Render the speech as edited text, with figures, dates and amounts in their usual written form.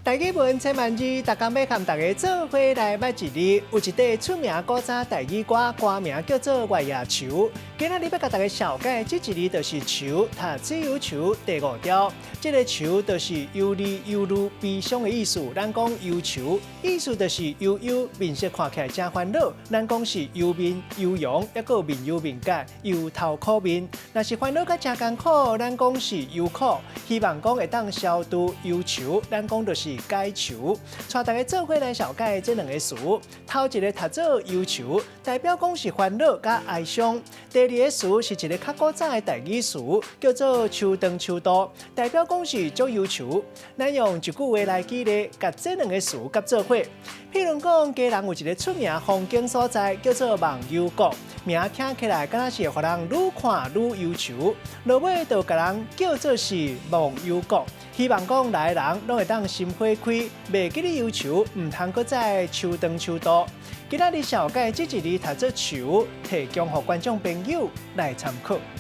大语文千万字，大家要和大家做伙来捌一字。有一块出名古早台语歌，歌名叫做《月夜愁》。今仔日要甲大家小解，这一字就是愁，读自由愁第5条。这个愁就是忧虑、忧虑、悲伤的意思。咱讲忧愁，意思就是忧忧，面色看起来真烦恼。咱讲是忧面、忧容，也个面忧面结、忧头苦面。若是烦恼甲真艰苦，咱讲是忧苦。希望讲会当消除忧愁，咱讲就是解愁。带大家做伙来小解这2个词。头一个读做忧愁，代表讲是烦恼甲哀伤。第2个词是一个较古早的台语词，叫做秋长秋多，代表讲是足忧愁。咱用一句话来举例，甲这2个词夹做伙。譬如讲，家人有一个出名风景所在，叫做忘忧谷，名听起来敢若是互人愈看愈忧愁。落尾就甲人叫做是忘忧谷，希望讲来的人拢会当心花开，袂记你忧愁，唔通搁再秋长秋多。今仔日小解这一字读做愁，提供予观众朋友来参考。